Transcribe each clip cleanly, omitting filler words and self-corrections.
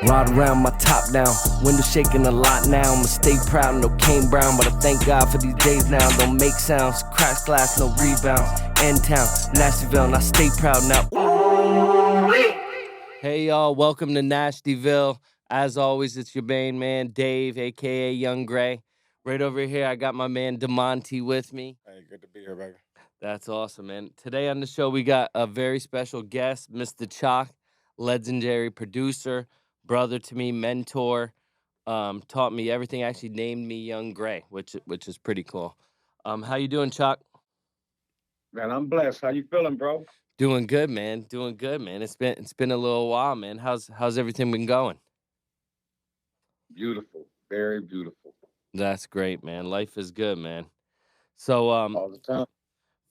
Ride around my top down, window shaking a lot now. I'ma stay proud, no Kane Brown, but I thank God for these days now. Don't make sounds, crash glass, no rebounds. End town, Nashville, and I stay proud now. Hey y'all, welcome to Nashville. As always, it's your main man, Dave, aka Young Gray. Right over here, I got my man Demonte with me. Hey, good to be here, baby. That's awesome, man. Today on the show, we got a very special guest, Mista Choc, legendary producer, brother to me, mentor, taught me everything. Actually, named me Young Gray, which is pretty cool. How you doing, Choc? Man, I'm blessed. How you feeling, bro? Doing good, man. Doing good, man. It's been a little while, man. How's everything been going? Beautiful. Very beautiful. That's great, man. Life is good, man. So, All the time.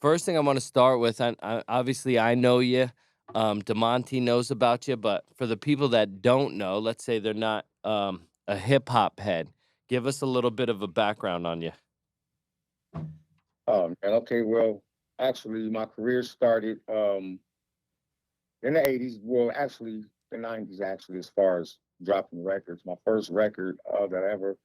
first thing I want to start with, obviously I know you. Demonte knows about you, but for the people that don't know, let's say they're not a hip hop head, give us a little bit of a background on you. Oh, man. Okay, well, actually, my career started in the 80s. Well, actually, the 90s, actually, as far as dropping records. My first record that I ever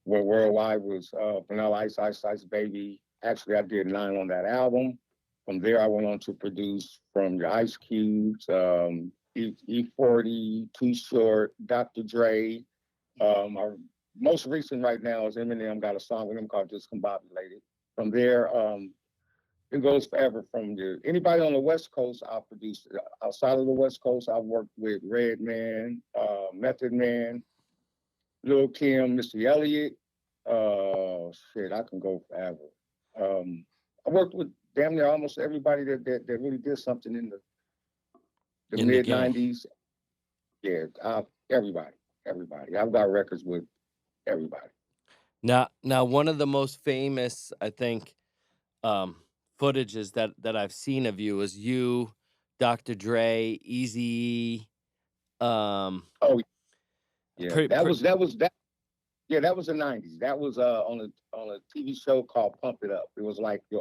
went worldwide was Vanilla Ice, Ice Ice Baby. Actually, I did 9 on that album. From there, I went on to produce from your Ice Cubes, E40, Too Short, Dr. Dre. Our most recent right now is Eminem. Got a song with him called Discombobulated. From there, it goes forever. From anybody on the West Coast, I've produced. Outside of the West Coast, I've worked with Redman, Method Man, Lil Kim, Missy Elliott. Shit, I can go forever. I worked with damn near almost everybody that really did something in the In the mid game. '90s. Yeah, everybody. I've got records with everybody. Now, one of the most famous, I think, footages that I've seen of you is you, Dr. Dre, Easy. Oh yeah, Pretty, that. Yeah, that was the '90s. That was on a TV show called Pump It Up. It was like Yo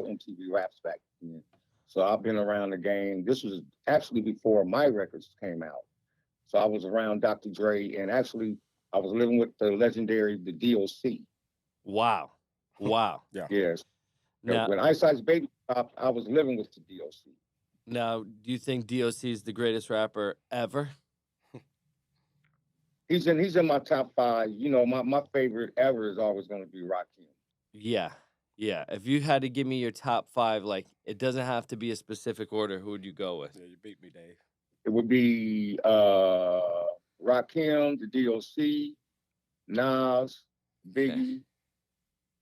MTV Raps back then. So I've been around the game. This was actually before my records came out. So I was around Dr. Dre, and actually I was living with the legendary the DOC. wow. Yeah. Yes. Now, When Ice Ice Baby stopped, I was living with the DOC. now, do you think DOC is the greatest rapper ever? He's in my top 5. You know, my favorite ever is always going to be Rakim. Yeah, yeah. If you had to give me your top 5, like it doesn't have to be a specific order, who would you go with? Yeah, you beat me, Dave. It would be Rakim, the DOC, Nas, Okay. Biggie,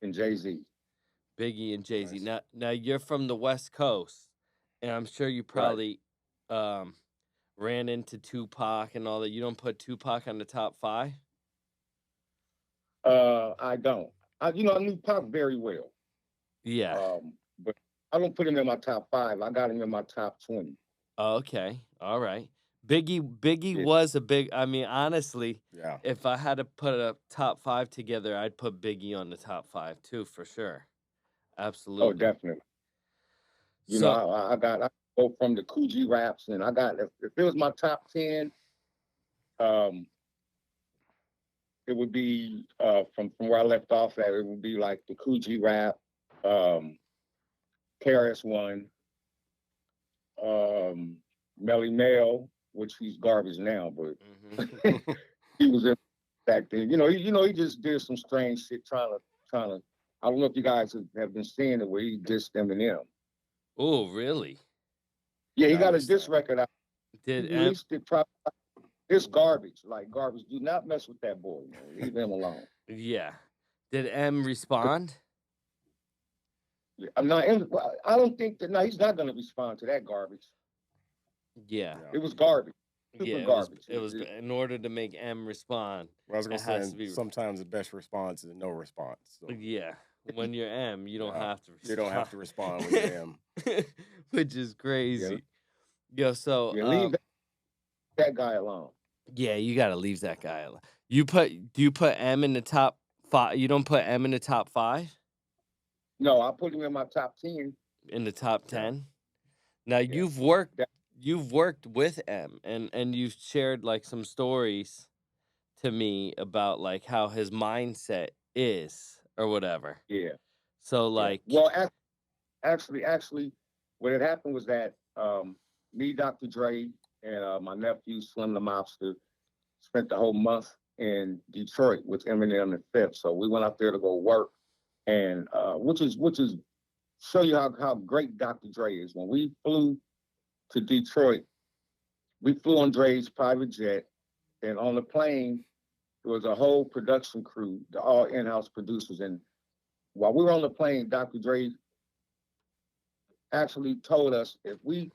and Jay-Z. Biggie and Jay-Z. Nice. Now you're from the West Coast, and I'm sure you Right. probably ran into Tupac and all that. You don't put Tupac on the top 5? I don't. I knew Pop very well. Yeah. But I don't put him in my top 5. I got him in my top 20. Okay. All right. Biggie Yeah. was a big. I mean, honestly, Yeah. if I had to put a top 5 together, I'd put Biggie on the top 5 too, for sure. Oh, Absolutely. definitely. You know, So, I go from the Coogee raps, and I got if it was my top 10, um, it would be from where I left off at. It would be like the Coogee rap, um, KRS-One, Melly Mel, which he's garbage now, but mhm. he was in back then. He just did some strange shit trying to. I don't know if you guys have been seeing it where he dissed Eminem. Oh, really? Yeah, he Yeah, I got a missed diss that. record out. He Did released it probably. It's garbage, like garbage. Do not mess with that boy, man. Leave him alone. Yeah. Did M respond? I'm not. I don't think that. No, he's not going to respond to that garbage. Yeah. Yeah. It was garbage, Yeah, super garbage. it was in order to make M respond, Well, I was it gonna has say, to be sometimes the best response is no response. So, yeah. When you're M, you don't yeah, have to you don't have to respond. respond when you're him. Which is Yeah, crazy. Yo, so yeah. Leave that guy alone. yeah, you gotta leave that guy alone. Do you put M in the top 5? You don't put M in the top 5? No, I put him in my top 10. In the top Yeah. 10? Now Yeah. you've worked with M, and you've shared like some stories to me about like how his mindset is or whatever. Yeah, So yeah. like, Well, actually, what had happened was that me, Dr. Dre, and my nephew Slim the Mobster spent the whole month in Detroit with Eminem and Fifth. So we went out there to go work, and which is show you how great Dr. Dre is. When we flew to Detroit, we flew on Dre's private jet, and on the plane there was a whole production crew, all in-house producers. And while we were on the plane, Dr. Dre actually told us if we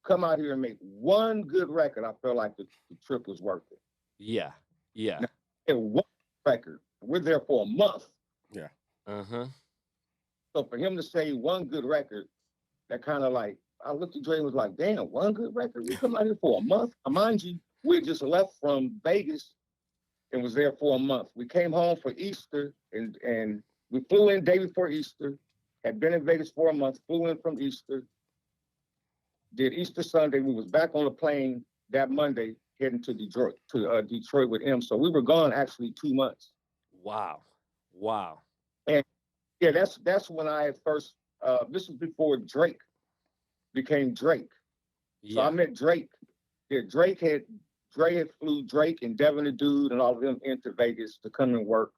come out here and make one good record, I felt like the trip was worth it. yeah, yeah, Now, one record, we're there for a month. Yeah. uh-huh. So for him to say one good record, that kind of like, I looked at Dre and was like, damn, one good record? We come out here for a month? Mind you, we just left from Vegas and was there for a month. We came home for Easter and we flew in day before Easter, had been in Vegas for a month, flew in from Easter, did Easter Sunday. We was back on the plane that Monday heading to Detroit with M. So we were gone actually 2 months. Wow, wow. And yeah, that's when I had first, this was before Drake became Drake. So I Yeah, met Drake. Yeah, Dre had flew Drake and Devin the Dude and all of them into Vegas to come and work.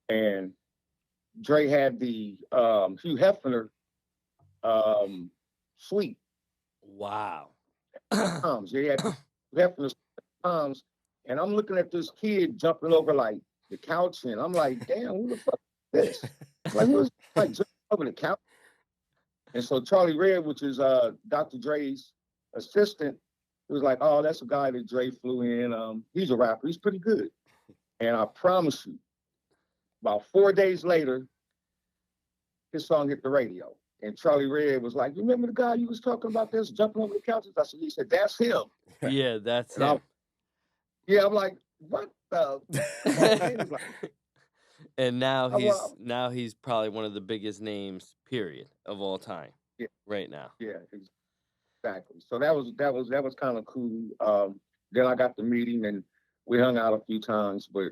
And Dre had the Hugh Hefner suite. wow. Palms. They had Hugh Hefner palms. And I'm looking at this kid jumping over like the couch, and I'm like, damn, who the fuck is this? Like, who's like jumping over the couch? And so Charlie Red, which is Dr. Dre's assistant, was like, oh, that's a guy that Dre flew in. He's a rapper. He's pretty good. And I promise you, about 4 days later, his song hit the radio. And Charlie Red was like, you remember the guy you was talking about this jumping over the couches? I said, he said, that's him. Yeah, that's And him. I'm like, what the? He was like, And now well, he's probably one of the biggest names, period, of all time. Yeah. Right now. yeah, exactly. So that was kind of cool. Then I got to meet him and we hung out a few times. But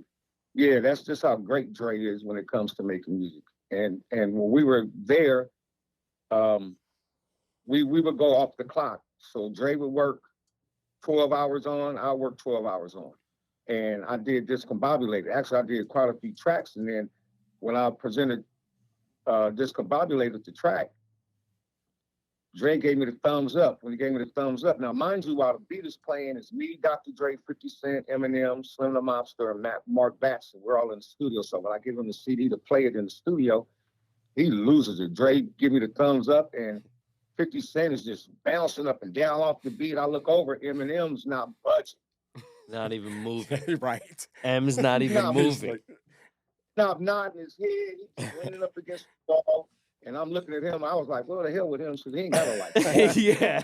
yeah, that's just how great Dre is when it comes to making music. And when we were there, we would go off the clock. So Dre would work 12 hours on, I worked 12 hours on. And I did Discombobulated. Actually, I did quite a few tracks. And then when I presented Discombobulated the track, Dre gave me the thumbs up. When he gave me the thumbs up, now mind you, while the beat is playing, it's me, Dr. Dre, 50 Cent, Eminem, Slim the Mobster, and Mark Batson. We're all in the studio. So when I give him the CD to play it in the studio, he loses it. Dre give me the thumbs up, and 50 Cent is just bouncing up and down off the beat. I look over, Eminem's not budging. Not even moving. Right. M's not even Nah, moving. Not nodding his head. He's leaning up against the wall. And I'm looking at him. I was like, well, the hell with him. So he ain't got to like that. Yeah.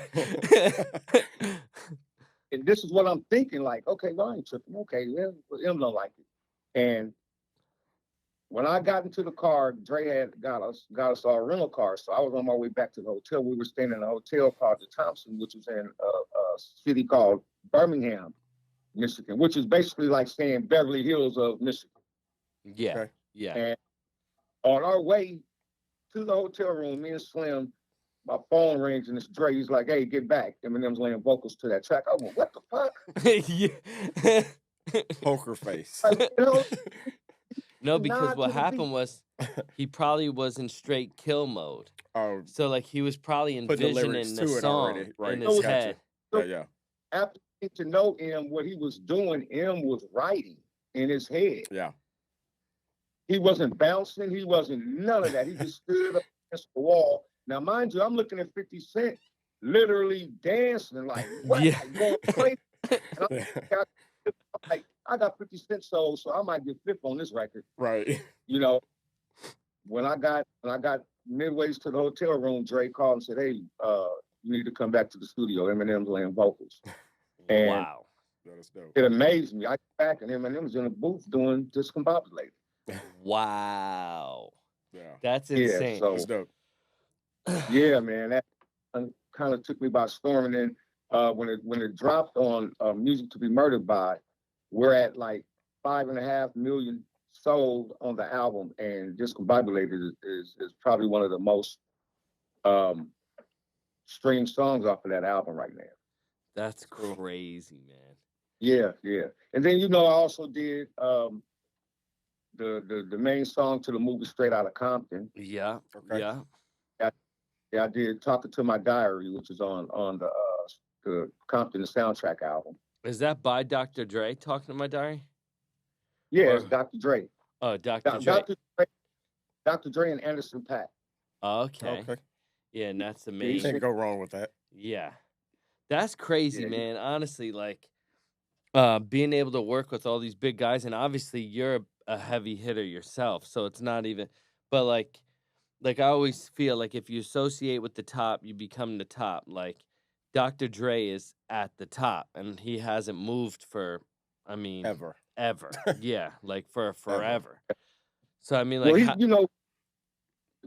And this is what I'm thinking. Like, okay, well, I ain't tripping. Okay, well, him don't like it. And when I got into the car, Dre had got us all a rental car. So I was on my way back to the hotel. We were staying in a hotel called the Thompson, which was in a city called Birmingham, Michigan, which is basically like saying Beverly Hills of Michigan. Yeah. Okay. Yeah. And on our way to the hotel room, me and Slim, my phone rings and it's Dre. He's like, hey, get back. Eminem's laying vocals to that track. I went, what the fuck? Yeah. Poker face. Like, you know, No, because nod what to the happened beat. was he probably was in straight kill mode. Oh, So like he was probably put the lyrics envisioning the to it song already. Right. in his Gotcha. head. Yeah. After getting to know M, what he was doing, M was writing in his head. Yeah. He wasn't bouncing. He wasn't none of that. He just stood up against the wall. Now, mind you, I'm looking at 50 Cent literally dancing like, what? Yeah. Like, going crazy. And I got 50 Cent soul, so I might get fifth on this record. Right. You know, when I got midways to the hotel room, Dre called and said, hey, you need to come back to the studio. Eminem's laying vocals. And Wow. That is dope. it amazed me. I got back and Eminem's in the booth doing Discombobulated. Wow. Yeah. That's Yeah, insane. so That's dope. yeah, man, that kind of took me by storm. And then when it dropped on Music to Be Murdered By, we're at like 5.5 million sold on the album, and Discombobulated is probably one of the most um, streamed songs off of that album right now. That's Cool. crazy, man. Yeah, yeah. And then I also did the main song to the movie Straight Outta Compton. Yeah, Okay. yeah. Yeah, I did Talking to My Diary, which is on the Compton soundtrack album. Is that by Dr. Dre, Talking to My Diary? Yeah, Or it's Dr. Dre. Dr. Dre. Dr. Dre and Anderson .Paak. Okay. Okay. Yeah, and that's the Yeah, main. Can't go wrong with that. Yeah. That's crazy, Yeah, man. Honestly, like being able to work with all these big guys, and obviously you're a heavy hitter yourself, so it's not even, but like I always feel like if you associate with the top, you become the top. Like Dr. Dre is at the top, and he hasn't moved for, I mean, Ever. Yeah, like for Ever. forever. So I mean, Well, like,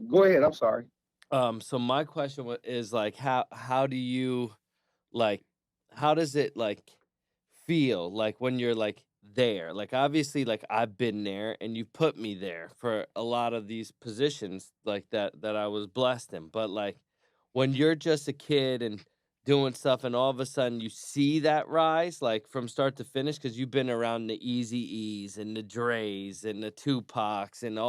go ahead. I'm sorry. so my question is like, how do you like, how does it like feel like when you're like there? Like obviously, like I've been there, and you put me there for a lot of these positions like that I was blessed in. But like when you're just a kid and doing stuff, and all of a sudden you see that rise like from start to finish, because you've been around the Easy E's and the Dre's and the Tupacs and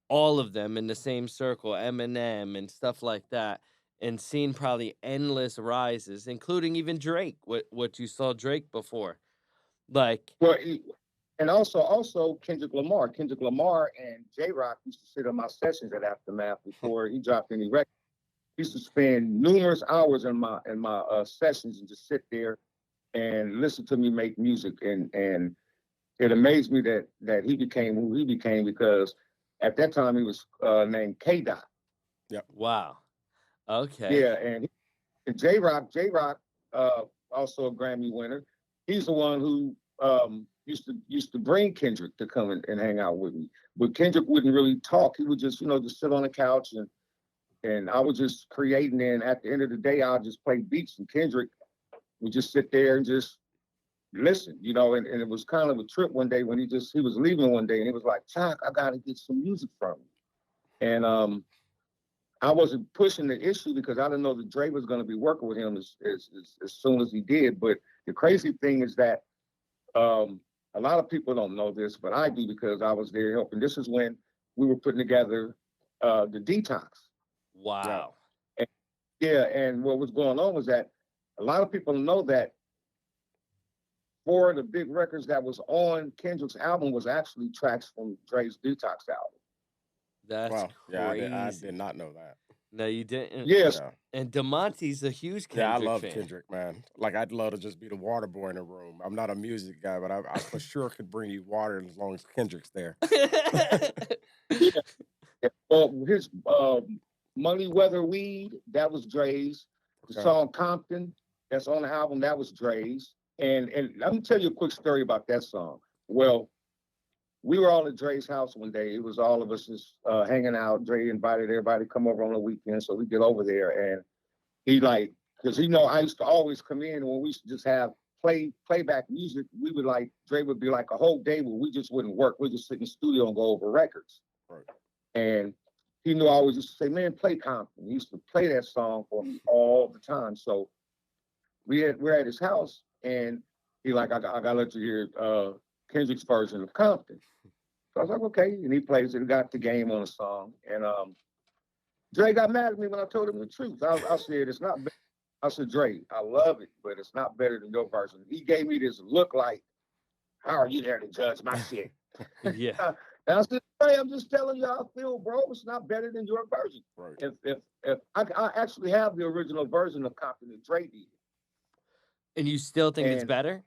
all of them in the same circle, Eminem and stuff like that, and seen probably endless rises, including even Drake, what you saw Drake before. Like, Well, and also Kendrick Lamar. Kendrick Lamar and J Rock used to sit on my sessions at Aftermath before he dropped any record. He used to spend numerous hours in my sessions and just sit there and listen to me make music. And it amazed me that he became who he became, because at that time he was named K Dot. wow. Okay. Yeah, and J Rock, also a Grammy winner. He's the one who used to bring Kendrick to come and hang out with me. But Kendrick wouldn't really talk. He would just just sit on the couch, and I was just creating. And at the end of the day, I'll just play beats, and Kendrick would just sit there and just listen. And it was kind of a trip one day when he was leaving one day, and he was like, "Choc, I gotta get some music from you." And I wasn't pushing the issue because I didn't know that Dre was going to be working with him as soon as he did. But the crazy thing is that a lot of people don't know this, but I do, because I was there helping. This is when we were putting together the Detox. Wow. And, yeah, and what was going on was that a lot of people know that 4 of the big records that was on Kendrick's album was actually tracks from Dre's Detox album. That's Wow. Yeah, crazy. I did not know that. No, you didn't. Yes. Yeah. And DeMonte's a huge Kendrick Yeah, I love fan. Kendrick, man. Like, I'd love to just be the water boy in the room. I'm not a music guy, but I for sure could bring you water as long as Kendrick's there. Yeah. Well, his Money Weather Weed, that was Dre's. The Okay. song Compton, that's on the album, that was Dre's. And let me tell you a quick story about that song. Well, we were all at Dre's house one day. It was all of us just hanging out. Dre invited everybody to come over on the weekend, so we get over there, and he because I used to always come in, and when we used to just have playback music, we would Dre would be like a whole day where we just wouldn't work. We'd just sit in the studio and go over records. Right. And he knew I always used to say, "Man, play Compton." He used to play that song for me all the time. So we're at his house, and he I gotta let you hear Kendrick's version of Compton. So I was like, okay, and he plays it. He got the game on the song, and Dre got mad at me when I told him the truth. I said it's not. I said, Dre, I love it, but it's not better than your version. He gave me this look like, how are you there to judge my shit? Yeah. And I said, Dre, I'm just telling you how I feel, bro. It's not better than your version. Right. If I actually have the original version of Compton that Dre did. And you still think it's And better?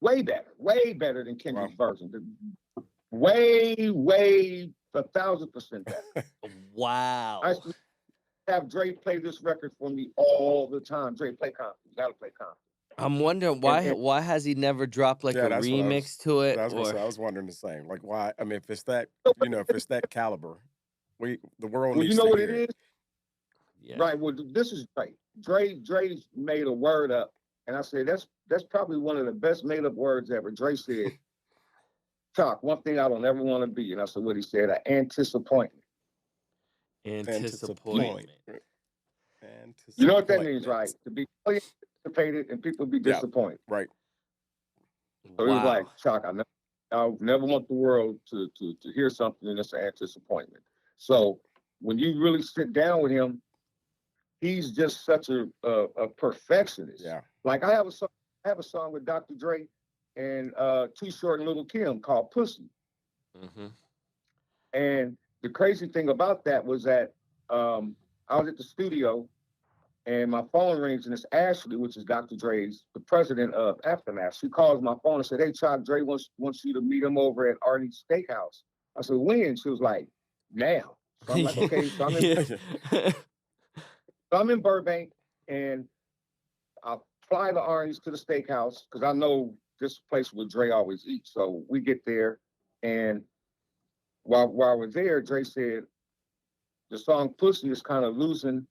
way better than Kendrick's version. Way 1,000% better. Wow. I used to have Dre play this record for me all the time. Dre, play Compton. You gotta play Compton. I'm wondering why has he never dropped like a Yeah, that's what I was- remix to it? I was gonna Or say, I was wondering the same. Like, why? I mean, if it's that, if it's that caliber, the world Well, needs you know to what hear it is? Yeah. Right. Well, this is Dre. Dre made a word up, and I said that's probably one of the best made up words ever. Dre said, "Talk one thing I don't ever want to be," and I said what he said. An anticipant. Anticipation. You know what that means, Anticipointment. right? To be fully anticipated and people be Yeah. disappointed. Right. So he was like, Wow. Chuck, I never want the world to hear something that's an disappointment. So when you really sit down with him, he's just such a perfectionist. Yeah. Like I have a song with Dr. Dre and Too Short and Little Kim called Pussy. Mm-hmm. And the crazy thing about that was that I was at the studio and my phone rings and it's Ashley, which is Dr. Dre's, the president of Aftermath. She calls my phone and said, "Hey, Chuck, Dre wants you to meet him over at Artie's Steakhouse." I said, "When?" She was like, "Now." So I'm like, okay. So I'm in Burbank and I fly to Artie's to the steakhouse because I know this place where Dre always eats. So we get there and while we're there, Dre said the song Pussy is kind of losing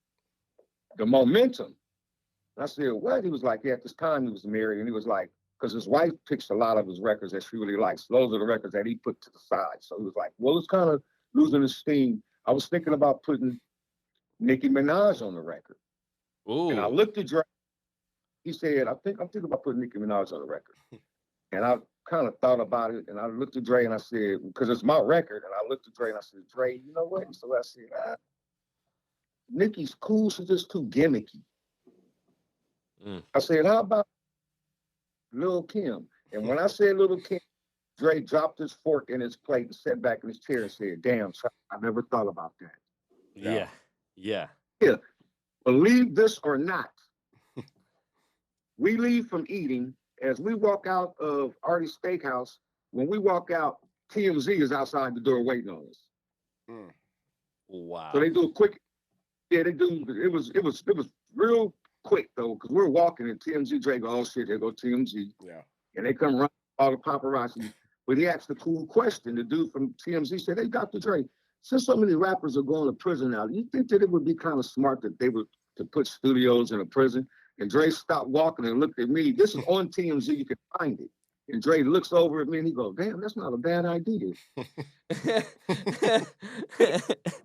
the momentum. And I said, what? He was like, yeah, at this time he was married. And he was like, because his wife picks a lot of his records that she really likes. Those are the records that he put to the side. So he was like, well, it's kind of losing its steam. I was thinking about putting Nicki Minaj on the record. Ooh. And I looked at Dre. He said, I'm thinking about putting Nicki Minaj on the record. And I kind of thought about it. And I looked at Dre and I said, because it's my record. And I looked at Dre and I said, Dre, you know what? And so I said, Nicki's cool. She's just too gimmicky. I said, how about Lil Kim? And when I said Lil Kim, Dre dropped his fork in his plate and sat back in his chair and said, damn, I never thought about that. Yeah. Yeah. Yeah. Believe this or not, we leave from eating. As we walk out of Artie's Steakhouse, when we walk out, TMZ is outside the door waiting on us. Wow. So they do a quick, yeah, they do. It was real quick though, because we're walking and TMZ Dre go, oh shit, there go TMZ. Yeah. And they come run all the paparazzi. But he asked a cool question. The dude from TMZ said, hey, Dr. Dre, since so many rappers are going to prison now, do you think that it would be kind of smart that they would to put studios in a prison? And Dre stopped walking and looked at me. This is on TMZ, you can find it. And Dre looks over at me and he goes, damn, that's not a bad idea.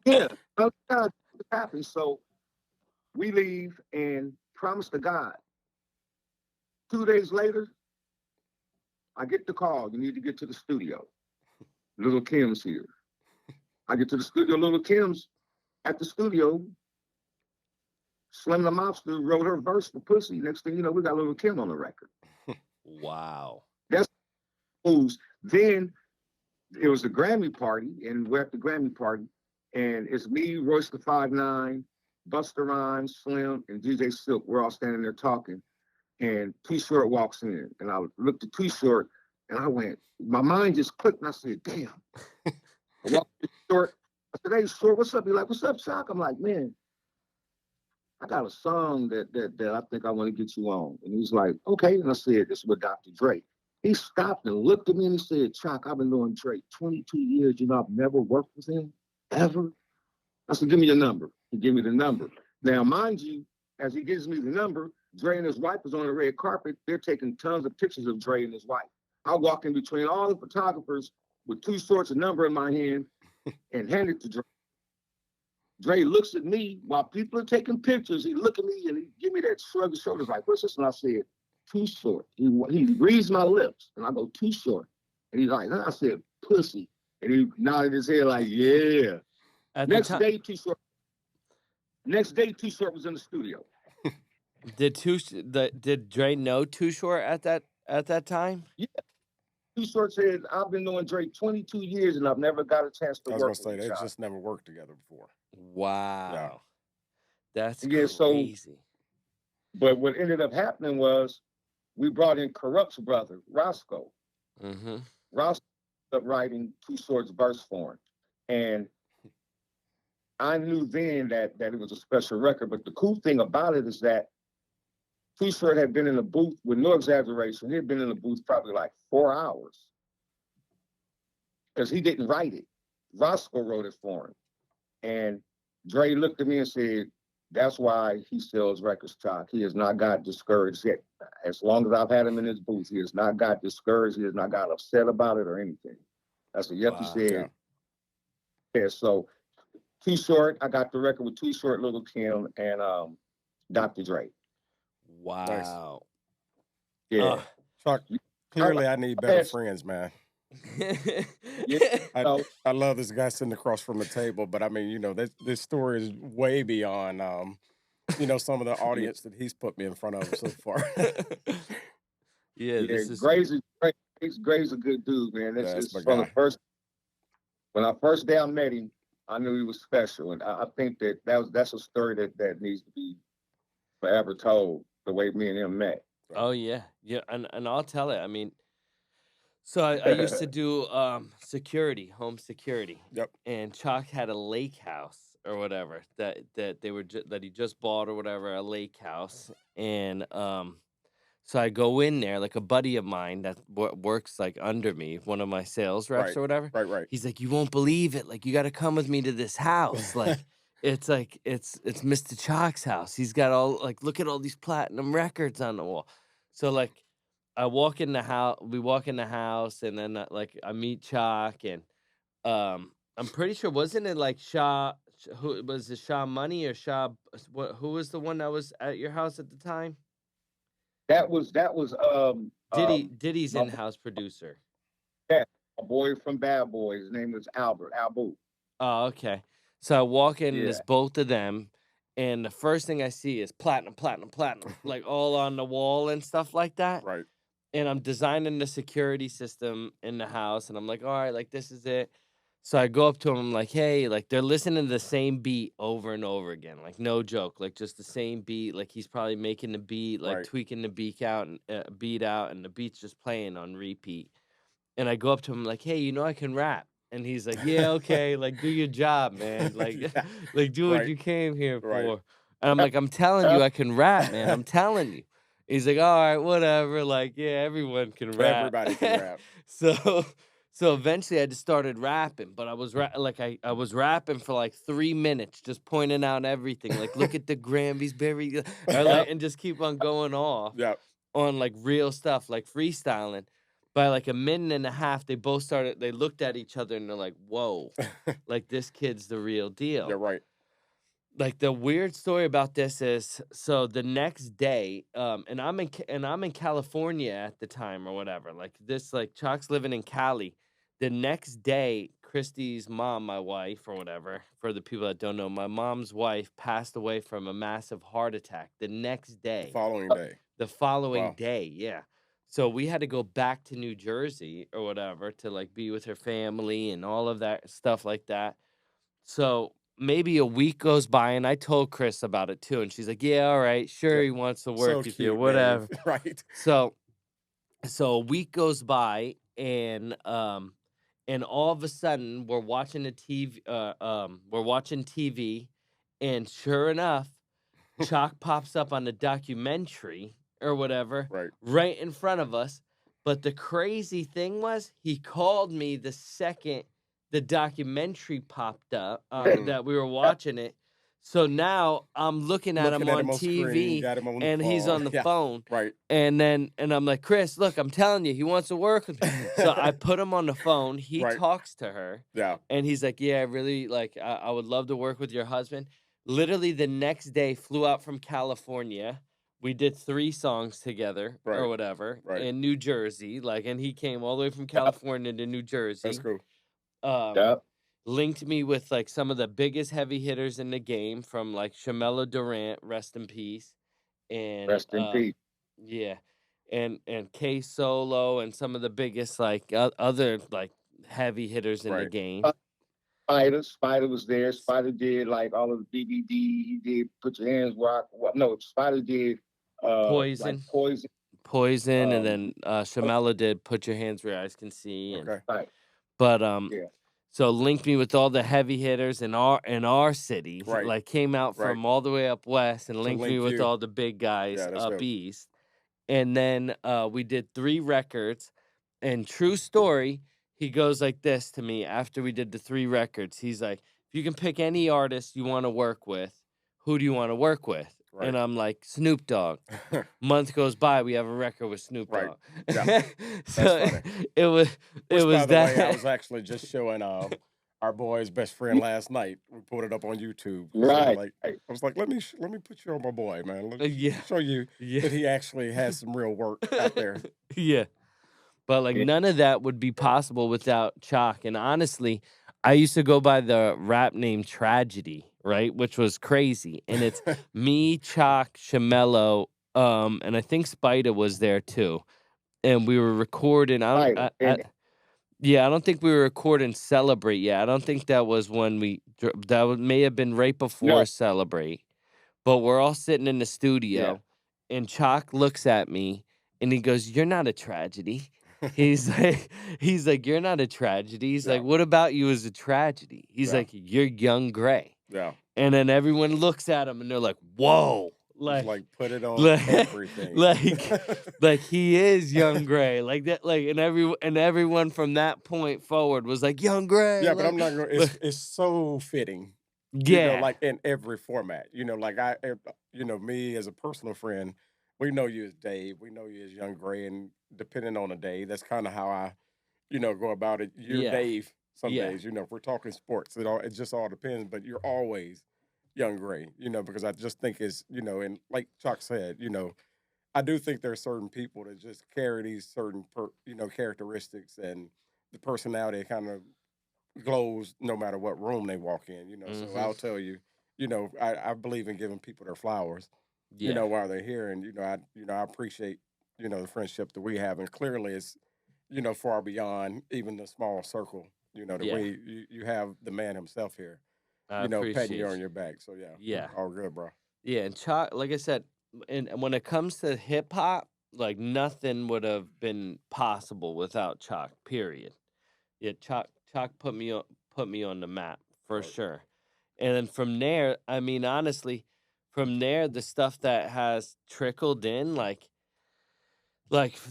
Yeah, it happens. So we leave and promise to God. 2 days later, I get the call. You need to get to the studio. Little Kim's here. I get to the studio. Little Kim's at the studio. Slim the Mobster wrote her verse for Pussy. Next thing you know, we got Little Kim on the record. Wow. That's moves. Then it was the Grammy party, and we're at the Grammy party, and it's me, Royce the 5'9", Busta Rhymes, Slim, and DJ Silk. We're all standing there talking, and Too Short walks in, and I looked at Too Short, and I went, my mind just clicked, and I said, damn. I walked to Short. I said, hey, Short, what's up? He's like, what's up, Shock? I'm like, man, I got a song that I think I want to get you on. And he's like, okay. And I said, this is with Dr. Dre. He stopped and looked at me and he said, Chuck, I've been knowing Dre 22 years. You know, I've never worked with him, ever. I said, give me your number. He gave me the number. Now, mind you, as he gives me the number, Dre and his wife is on the red carpet. They're taking tons of pictures of Dre and his wife. I walk in between all the photographers with Too Short's a number in my hand and hand it to Dre. Dre looks at me while people are taking pictures. He look at me and he give me that shrug of shoulders like, what's this? And I said, Too Short. He reads my lips and I go, Too Short. And he's like, I said, Pussy. And he nodded his head like, yeah. Next day, Too Short was in the studio. Did Dre know Too Short at that time? Yeah. Too Short said, I've been knowing Dre 22 years and I've never got a chance to work with him. I was going to say, they just never worked together before. Wow. Yeah. That's crazy. So, but what ended up happening was we brought in Corrupt's brother, Roscoe. Mm-hmm. Roscoe ended up writing Too Short's verse for him. And I knew then that it was a special record. But the cool thing about it is that Too Short had been in the booth, with no exaggeration, he had been in the booth probably like 4 hours. Because he didn't write it. Roscoe wrote it for him. And Dre looked at me and said, That's why he sells records, Chalk. He has not got discouraged yet. As long as I've had him in his booth, he has not got discouraged. He has not got upset about it or anything. That's what Yuppie Wow. Yeah. said. Yeah, so Too Short, I got the record with Too Short, Little Kim, and Dr. Dre. Nice. Wow. Yeah. Chuck, I, clearly I need I better had, friends, man. yeah, I no, I love this guy sitting across from the table, but I mean, this story is way beyond some of the yeah, audience that he's put me in front of so far. Yeah, yeah. this is Gray's a good dude, man. Yeah, It's that's my just from the guy. first when I first day I met him, I knew he was special, and I think that's a story that needs to be forever told. The way me and him met. oh yeah. Yeah, and I'll tell it. I mean, so I used to do security, home security, Yep. and Chalk had a lake house or whatever that they were that he just bought or whatever, a lake house, and so I go in there, like a buddy of mine that works like under me, one of my sales reps Right. or whatever. Right. He's like, you won't believe it. Like, you got to come with me to this house. Like it's Mr. Chalk's house. He's got all like, look at all these platinum records on the wall. So like, I walk in the house. We walk in the house, and then like I meet Chalk, and I'm pretty sure wasn't it like Who was it? Shaw Money or Shaw? What? Who was the one that was at your house at the time? That was Diddy's my in-house producer. dad, a boy from Bad Boys. His name was Albu. Oh, okay. So I walk in, and Yeah, it's both of them, and the first thing I see is platinum, platinum, platinum, like all on the wall and stuff like that. Right. And I'm designing the security system in the house, and I'm like, all right, like this is it. So I go up to them, I'm like, hey, like they're listening to the same beat over and over again, like no joke, like just the same beat. Like he's probably making the beat, like Right. tweaking the beat out, and the beat's just playing on repeat. And I go up to him like, "Hey, I can rap." And he's like, "Yeah, okay, like do your job, man. Like Yeah. like do what Right. you came here Right. for." And I'm like, "I'm telling you I can rap, man. I'm telling you." He's like, "All right, whatever. Like, yeah, everyone can rap." Everybody can rap. so so eventually I just started rapping, but I was like I was rapping for like 3 minutes just pointing out everything. Like, look at the Grammys, Berry, or yep. like and just keep on going off Yep. on like real stuff, like freestyling. By like a minute and a half, they looked at each other and they're like, whoa, like this kid's the real You're deal. right. Like the weird story about this is so the next day, and I'm in California at the time or whatever. Like this, like Chalk's living in Cali. The next day, Christy's mom, my wife or whatever, for the people that don't know, my mom's wife passed away from a massive heart attack the next The day. following day. The following Wow. day, yeah. So we had to go back to New Jersey or whatever to like be with her family and all of that stuff like that. So maybe a week goes by, and I told Chris about it too, and she's like, "Yeah, all right, sure, Yeah. he wants to So work with you, cute, man. whatever." Right. So so a week goes by, and all of a sudden we're watching we're watching TV, and sure enough, Chalk pops up on the documentary or whatever Right. right in front of us. But the crazy thing was, he called me the second the documentary popped up that we were watching it. So now I'm looking at him Looking at on him on screen, TV, got him on the and he's phone. on the Yeah. phone. Right. And I'm like, Chris, look, I'm telling you, he wants to work with me. So I put him on the phone. He Right. talks to her, Yeah. and he's like, yeah, I really like, I would love to work with your husband. Literally the next day, flew out from California. We did 3 songs together or Right. whatever Right. in New Jersey. Like, and he came all the way from Yep. California to New That's Jersey. cool. Yep. Linked me with like some of the biggest heavy hitters in the game, from like Shamela Durant, rest in peace, and Rest in peace. yeah, and K Solo, and some of the biggest like other like heavy hitters in the Right. game. Spider was there. Spider did like all of the BBD. He did Put Your Hands Where no, Spider did like Poison, Poison. and then Shamela did Put Your Hands Where Eyes Can See, and Okay. Right. but Yeah. so linked me with all the heavy hitters in our city. Right. Like came out Right. from all the way up west and To linked me link with you. all the big guys Yeah, that's up dope. east. And then we did 3 records. And true story, he goes like this to me after we did the 3 records. He's like, if you can pick any artist you want to work with, who do you want to work with? Right. And I'm like, Snoop Dogg. Month goes by, we have a record with Snoop Right. Dogg. Yeah. That's So funny. it was Which, by the way, I that. was actually just showing our boy's best friend last night. We put it up on YouTube. So Right. like, I was like, let me put you on my boy, man. Let me Yeah, show you yeah, that he actually has some real work out there. yeah. But like Yeah. none of that would be possible without Chalk. And honestly, I used to go by the rap name Tragedy, right? Which was crazy. And it's me, Chalk, Shamello, and I think Spider was there too. And we were recording. Right. And Yeah, I don't think we were recording Celebrate yet. I don't think that was when may have been right before no, Celebrate. But we're all sitting in the yeah. studio, and Chalk looks at me and he goes, "You're not a tragedy." He's like, "You're not a tragedy." He's Yeah. like, "What about you as a tragedy?" He's Yeah. like, "You're young Gray." Yeah. And then everyone looks at him and they're like, "Whoa!" It's like put it on like, everything. like he is young Gray, like that, like, and everyone from that point forward was like, "Young Gray." Yeah, but Like, I'm not gonna. It's so fitting, yeah, like in every format. Like me as a personal friend, we know you as Dave, we know you as Young Gray, and depending on the day, that's kind of how I, go about it. You're yeah, Dave some yeah, days. If we're talking sports, it just all depends. But you're always Young Gray, because I just think and like Chuck said, I do think there are certain people that just carry these certain characteristics and the personality kind of glows no matter what room they walk in. So mm-hmm, I'll tell you, I believe in giving people their flowers, yeah, while they're here, and I appreciate the friendship that we have, and clearly it's far beyond even the small circle. The yeah. way you have the man himself here, I patting you appreciate on you. your back. So yeah, Yeah. all good, bro. Yeah, and Chalk, like I said, and when it comes to hip hop, like nothing would have been possible without Chalk. Period. Yeah, Chalk put me on the map for Right, sure. And then from there, I mean, honestly, from there, the stuff that has trickled in, like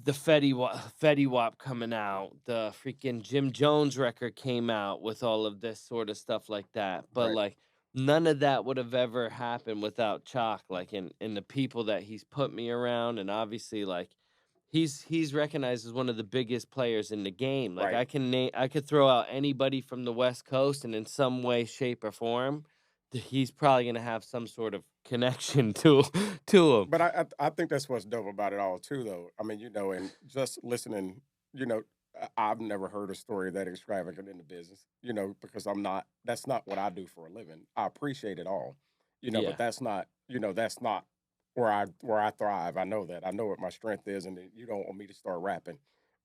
the Fetty Wap coming out, the freaking Jim Jones record came out with all of this sort of stuff like that. But right. like none of that would have ever happened without Chalk, like in the people that he's put me around, and obviously like he's recognized as one of the biggest players in the game. Like Right. I could throw out anybody from the West Coast, and in some way, shape, or form, he's probably gonna have some sort of connection to him. But I think that's what's dope about it all too, though. I mean, and just listening, you know, I've never heard a story that extravagant in the business, because I'm not. That's not what I do for a living. I appreciate it all, Yeah, but that's not where I thrive. I know that. I know what my strength is, and you don't want me to start rapping,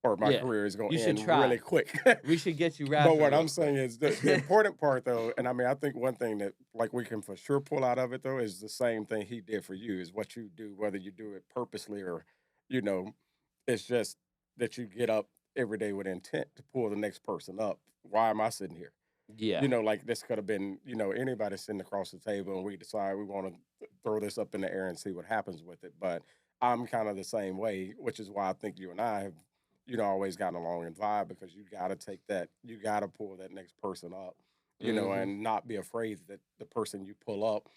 or my yeah. career is going You to should end really try. quick. We should get you But rapping what real I'm quick. saying is the important part though, and I mean I think one thing that like we can for sure pull out of it though is the same thing he did for you is what you do, whether you do it purposely or, you know, it's just that you get up every day with intent to pull the next person up. Why am I sitting here? Yeah, Like this could have been, anybody sitting across the table and we decide we want to throw this up in the air and see what happens with it. But I'm kind of the same way, which is why I think you and I have, always gotten along and vibe because you got to take that, you got to pull that next person up, hmm, and not be afraid that the person you pull up,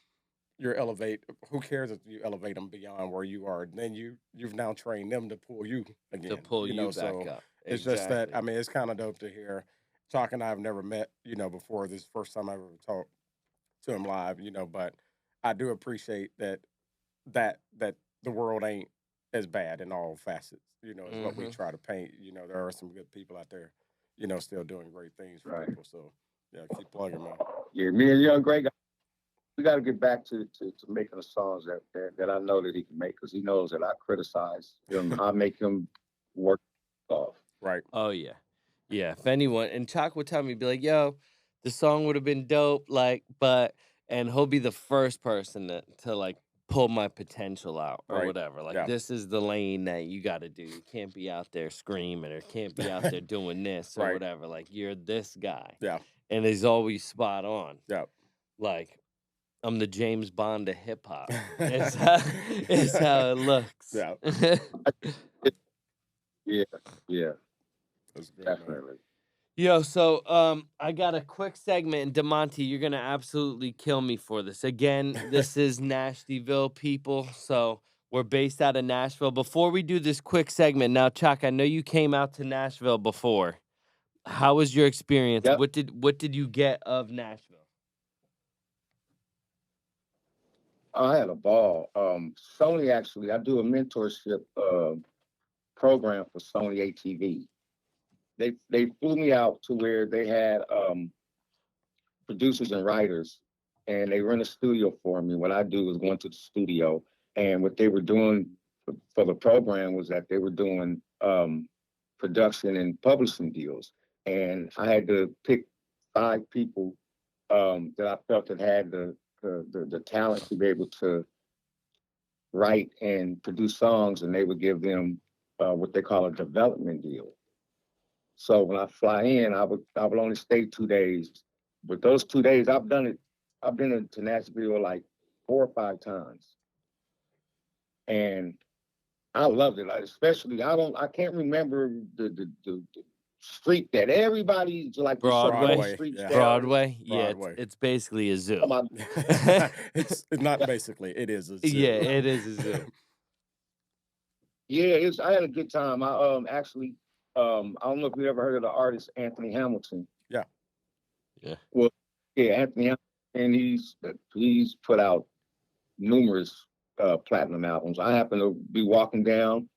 you're elevate. Who cares if you elevate them beyond where you are? Then you've now trained them to pull you to again, pull you back So up. it's just that Exactly. I mean, it's kind of dope to hear. Chalk and I have never met, before. This is the first time I ever talked to him live, but I do appreciate that the world ain't as bad in all facets, as what we Hmm. try to paint. There are some good people out there, still doing great things for Right. people. So yeah, keep plugging, man. Yeah, me and Young Gray, we got to get back to making the songs that I know that he can make because he knows that I criticize him. I make him work off. Right. Oh yeah, yeah. If anyone and Chalk would tell me, be like, "Yo, the song would have been dope," like, but and he'll be the first person to like pull my potential out or Right. whatever. Like, Yeah. this is the lane that you got to do. You can't be out there screaming or can't be out there doing this or Right. whatever. Like, you're this guy, Yeah. and he's always spot on. Yeah. Like, I'm the James Bond of hip hop. It's how, it's how it looks. Yeah. Yeah, yeah, That's good, man. definitely. Yo, so I got a quick segment, and DeMonte, you're gonna absolutely kill me for this. Again, this is Nashville, people. So we're based out of Nashville. Before we do this quick segment, now, Chuck, I know you came out to Nashville before. How was your experience? Yep. What did you get of Nashville? I had a ball. Sony actually, I do a mentorship program for Sony ATV. They flew me out to where they had producers and writers, and they rent a studio for me. What I do is go into the studio, and what they were doing for the program was that they were doing production and publishing deals, and I had to pick 5 people that I felt that had the talent to be able to write and produce songs, and they would give them what they call a development deal. So when I fly in, I would only stay 2 days. But those 2 days, I've done it. I've been to Nashville like 4 or 5 times, and I loved it. Especially, I can't remember the street that everybody's like the Broadway? so-called streets Yeah. down. Broadway? Yeah, Broadway. it's basically a zoo. Come on. It's not basically. It is a zoo. Yeah, it is a zoo. Yeah, I had a good time. I actually I don't know if you ever heard of the artist Anthony Hamilton. Yeah. Yeah. Well, yeah, Anthony Hamilton, and he's put out numerous platinum albums. I happen to be walking down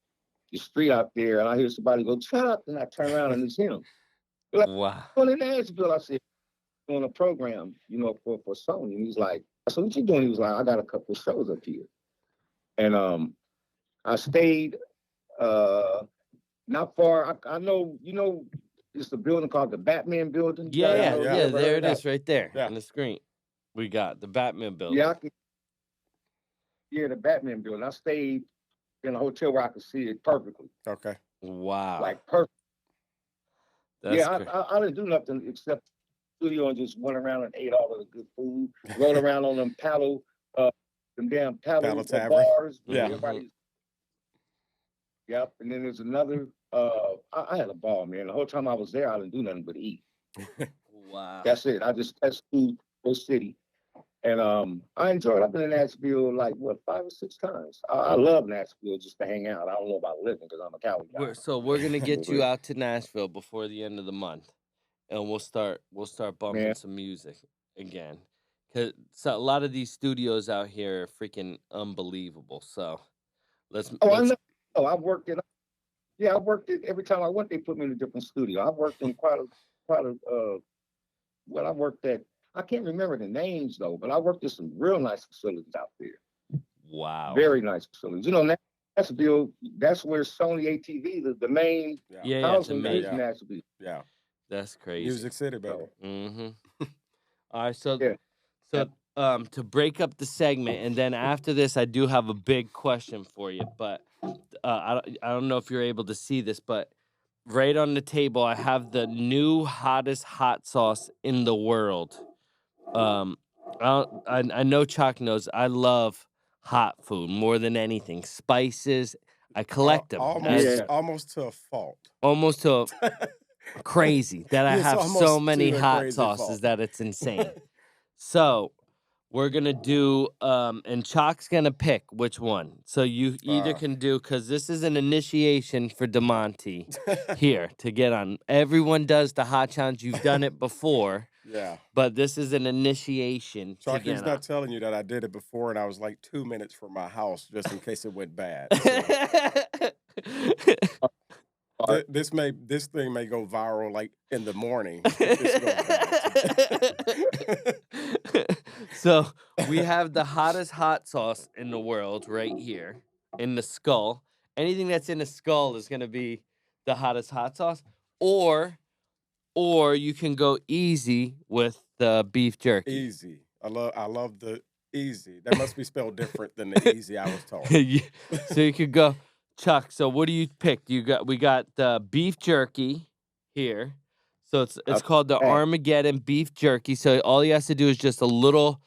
the street out there, and I hear somebody go "Chuck," and I turn around and it's him. They're like, Wow. "Going in Nashville," I said, "Doing a program, for Sony." And he's like, "I said, what you doing?" He was like, "I got a couple of shows up here," and I stayed not far. I know, it's a building called the Batman Building. You guys Yeah, know- you yeah, ever there heard it of is right there Yeah. on the screen. We got the Batman that? building. Yeah, the Batman Building. I stayed in a hotel where I could see it perfectly, Okay. Wow. like perfect. That's Yeah, great. I didn't do nothing except studio and just went around and ate all of the good food. Rode around on them them damn Paddle tavern. bars. Yeah. Everybody. Yep. And then there's another. I had a ball, man. The whole time I was there, I didn't do nothing but eat. Wow. That's it. That's food, go city. And I enjoyed it. I've been in Nashville like 5 or 6 times. I love Nashville just to hang out. I don't know about living because I'm a Cali guy. So we're gonna get you out to Nashville before the end of the month, and we'll start bumping Man. some music again. Cause a lot of these studios out here are freaking unbelievable. So let's. Oh, I let's know. Oh, I've worked it. Yeah, I worked it every time I went. They put me in a different studio. I've worked in quite a. Well, I worked at. I can't remember the names though, but I worked at some real nice facilities out there. wow. Very nice facilities. Nashville. That's where Sony ATV, the main Yeah, housing the is main. in Nashville. Yeah. That's crazy. Music City, baby. Mm-hmm. All right, so Yeah. to break up the segment, and then after this, I do have a big question for you. But I don't know if you're able to see this, but right on the table, I have the new hottest hot sauce in the world. I know Chuck knows I love hot food more than anything. Spices, I collect them. Almost to a fault. Almost to crazy that I It's have so almost many to a hot crazy sauces fault. that it's insane. So we're gonna do and Chalk's gonna pick which one. So you either can do, because this is an initiation for DeMonte here to get on. Everyone does the hot challenge. You've done it before. Yeah. But this is an initiation to Chalky's get not on. telling you that I did it before and I was like 2 minutes from my house just in case it went bad. So this thing may go viral like in the morning. So we have the hottest hot sauce in the world right here in the skull. Anything that's in the skull is gonna be the hottest hot sauce, or you can go easy with the beef jerky. Easy. I love the easy. That must be spelled different than the easy I was told. So you could go, Chuck. So what do you pick? We got the beef jerky here. So it's called the Armageddon beef jerky. So all he has to do is just a little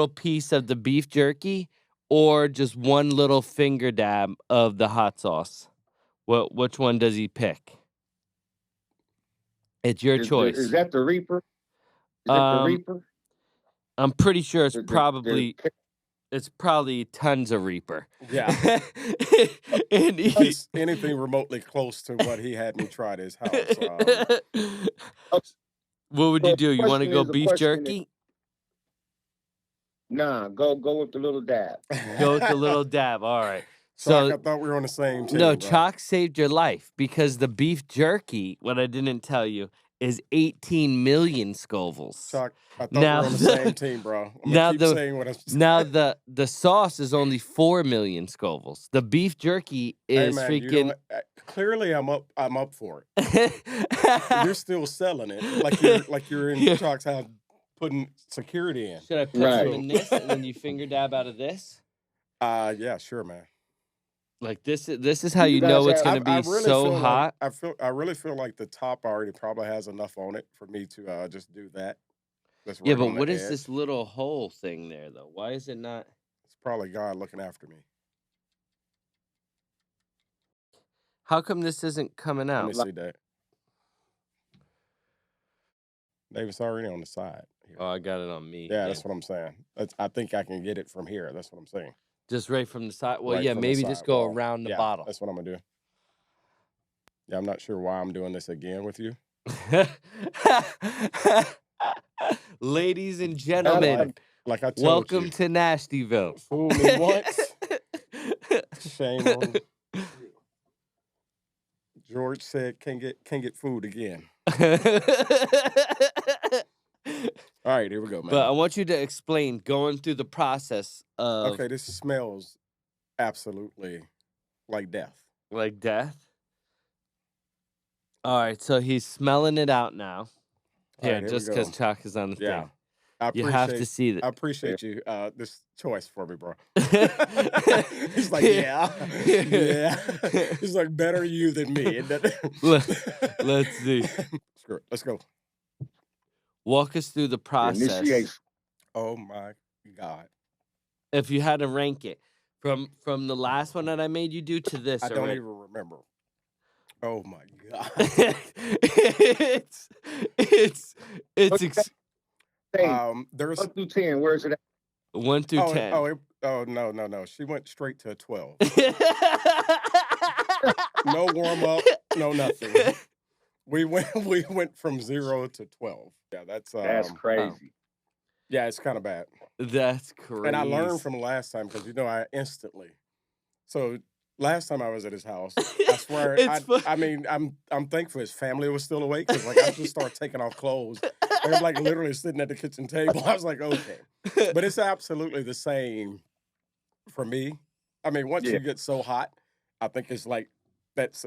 piece of the beef jerky, or just one little finger dab of the hot sauce. Which one does he pick? It's your choice. Is that the Reaper? Is it the Reaper? I'm pretty sure it's The- probably tons of Reaper. Yeah. And It's anything remotely close to what he had me try at his house. what would So you do? You want to question go is- the beef question is- jerky? Nah, go with the little dab. Go with the little dab. All right. So I So thought we were on the same team. no, bro. Choc saved your life because the beef jerky, what I didn't tell you, is 18 million Scovilles. Choc, I thought Now we were on the the- same team, bro. I'm now gonna keep saying what I'm Now the sauce is only 4 million Scovilles. The beef jerky Hey is man, you freaking. know what? Clearly, I'm up for it. You're still selling it like you're in Yeah. Choc's house putting security in. Should I put Right. some in this and then you finger dab out of this? Yeah, sure, man. Like this is how You you guys know it's have- gonna be so feel hot. I really feel like the top already probably has enough on it for me to just do that. That's Yeah, right but on the what is edge. this little hole thing there though? Why is it not? It's probably God looking after me. How come this isn't coming Let out? me see that. David's already on the side. Here. Oh, I got it on me. Yeah, that's what I'm saying. I think I can get it from here. That's what I'm saying. Just right from the side. Well, Right yeah, from the maybe just side go wall. around the Yeah, bottle. That's what I'm gonna do. Yeah, I'm not sure why I'm doing this again with you. Ladies and gentlemen, Like I told welcome you. to Nashville. Fool me once. Shame on you. George said can't get food again. All right, here we go, man. But I want you to explain going through the process of Okay, this smells absolutely like death. like death. All right, so he's smelling it out now. All Here, right, here we just because go. Choc is on the Yeah. thing. I You have to see I that. appreciate you this choice for me, bro. He's like, yeah. He's like, better you than me. Let's see. Screw it. Let's go. Walk us through the process. Initiation. Oh my God. If you had to rank it from the last one that I made you do to this, I don't already. even remember. Oh my God. it's Hey, There's 1 through 10, where's it at? 1 through 10. no. She went straight to a 12. No warm up, no nothing. We went from 0 to 12. Yeah, that's crazy. Yeah, it's kind of bad. That's crazy. And I learned from last time because I instantly. So last time I was at his house, I swear, I mean, I'm thankful his family was still awake because like I just started taking off clothes. And I'm like literally sitting at the kitchen table. I was like, okay, but it's absolutely the same for me. I mean, once you get so hot, I think it's like it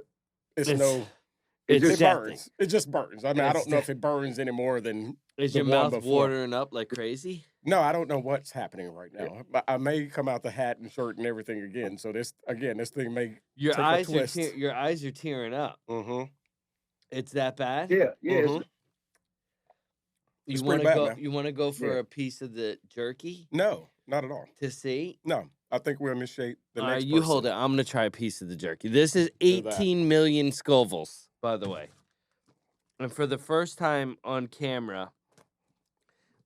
It's burns. It just burns. I mean, I It's don't know if it burns any more than Is the your one mouth before. watering up like crazy? No, I don't know what's happening right now. But I may come out the hat and shirt and everything again. So this thing may Your take a eyes are twist. your eyes are tearing up. Mm-hmm. It's that bad? Yeah. Mhm. You It's want pretty to bad, go? man. You want to go for Yeah. a piece of the jerky No, not at all. to see? No, I think we'll initiate the All next right, you hold it. person. I'm gonna try a piece of the jerky. This is Do that. 18 million Scovilles, by the way. And for the first time on camera,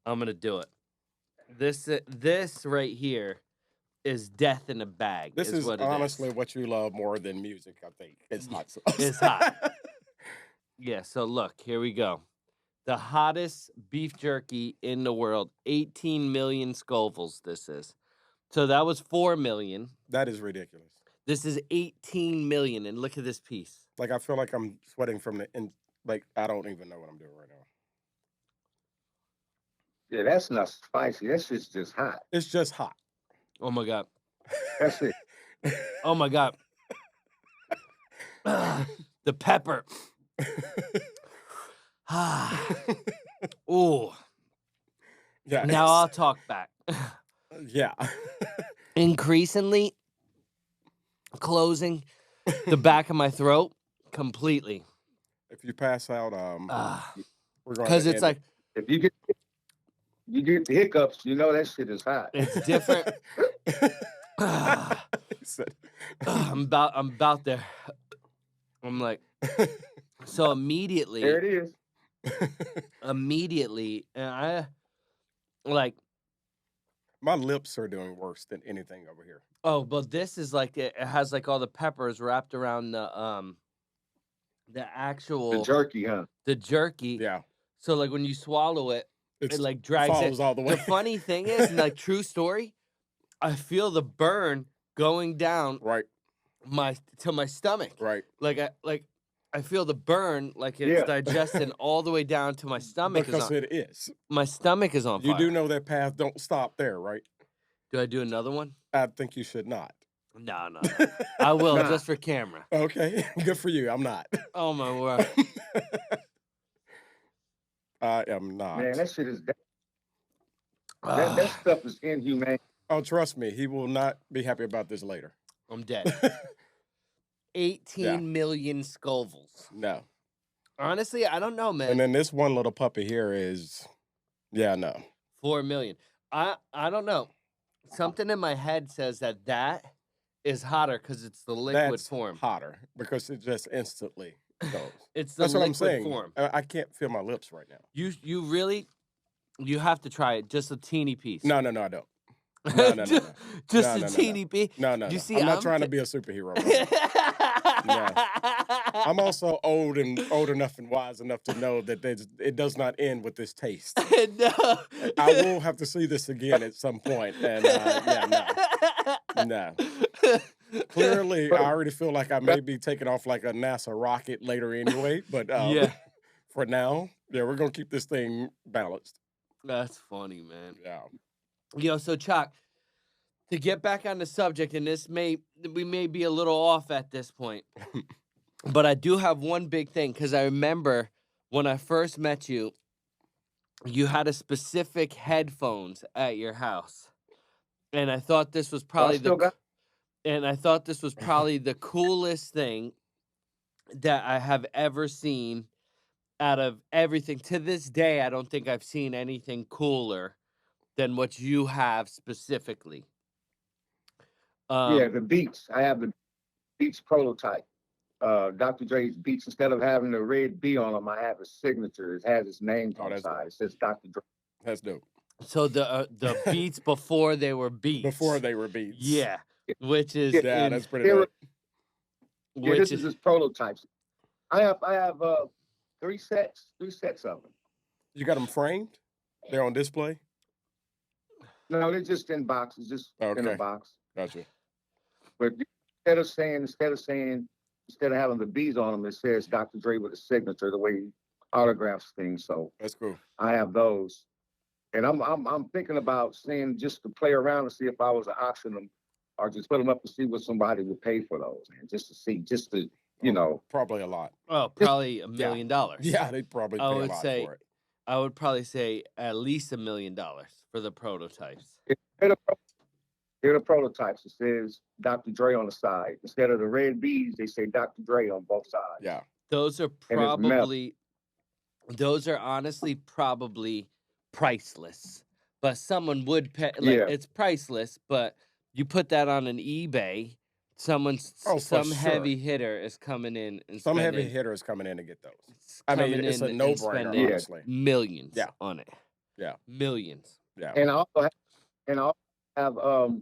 I'm gonna do it. This right here is death in a bag. This is what honestly it is. what you love more than music, I think. It's hot sauce. It's hot. Yeah. So look, here we go. The hottest beef jerky in the world. 18 million Scovilles. This is. So that was 4 million. That is ridiculous. This is 18 million, and look at this piece. Like I feel like I'm sweating from like I don't even know what I'm doing right now. Yeah, that's not spicy. That's just hot. It's just hot. Oh my god. That's it. Oh my god. The pepper. Ooh. Yeah. Now I'll talk back. Yeah. Increasingly closing the back of my throat completely. If you pass out, we're going Because it's like If you get the hiccups, you know that shit is hot. it's different. He said- I'm about there. I'm like, so immediately There it is. immediately, and I like, My lips are doing worse than anything over here. oh, but this is like it has like all the peppers wrapped around the The actual jerky, huh? the jerky. Yeah, So like when you swallow it, it it's like drags it. follows all the way. The funny thing is, like true story, I feel the burn going down Right, to my stomach. right. I feel the burn like it's Yeah. digesting all the way down to my stomach. Because it is. My stomach is on You fire. do know that path don't stop there, right? Do I do another one? I think you should not. No, no, no. I will Nah. just for camera. Okay, good for you. I'm not. Oh my word. I am not. Man, that shit is that stuff is inhumane. Oh, trust me, he will not be happy about this later. I'm dead. 18 million Scovilles. No. Honestly, I don't know, man. And then this one little puppy here is, yeah, no. 4 million. I don't know. Something in my head says that is hotter because it's the liquid That's form. hotter because it just instantly goes. It's the That's what I'm liquid saying. form. I can't feel my lips right now. You really, you have to try it. Just a teeny piece. No, I don't. No, no. Just No, a teeny piece. No. You see, I'm not trying to be a superhero. Right? I'm also old enough and wise enough to know that it does not end with this taste. No. I will have to see this again at some point, and no. Clearly, I already feel like I may be taking off like a NASA rocket later anyway. But Yeah. for now, we're gonna keep this thing balanced. That's funny, man. Yeah. So Choc, to get back on the subject, and we may be a little off at this point, but I do have one big thing because I remember when I first met you, you had a specific headphones at your house, and I thought this was probably the coolest thing that I have ever seen out of everything. To this day, I don't think I've seen anything cooler than what you have specifically. Yeah, the Beats. I have the Beats prototype. Dr. Dre's Beats, instead of having the red B on them, I have a signature. It has his name on the side. It says Dr. Dre. That's dope. So the Beats before they were Beats. Before they were Beats. Yeah, which is that's pretty dope. Yeah, this is his prototypes. I have 3 sets of them. You got them framed? They're on display? No, they're just in boxes, in a box. Gotcha. But instead of having the B's on them, it says Dr. Dre with a signature, the way he autographs things. So that's cool. I have those, and I'm thinking about seeing just to play around and see if I was to auction them or just put them up to see what somebody would pay for those, and just to probably a lot. Oh, probably $1 million. Yeah, they'd probably pay a lot for it. I would probably say at least $1 million for the prototypes. They're the prototypes. It says Dr. Dre on the side. Instead of the red B's, they say Dr. Dre on both sides. Yeah. Those are honestly probably priceless. But someone would pay, it's priceless, but you put that on an eBay, some heavy hitter is coming in and some heavy hitter is coming in to get those. I mean, it's a no-brainer, honestly. Millions on it. Yeah. Millions. Yeah. And I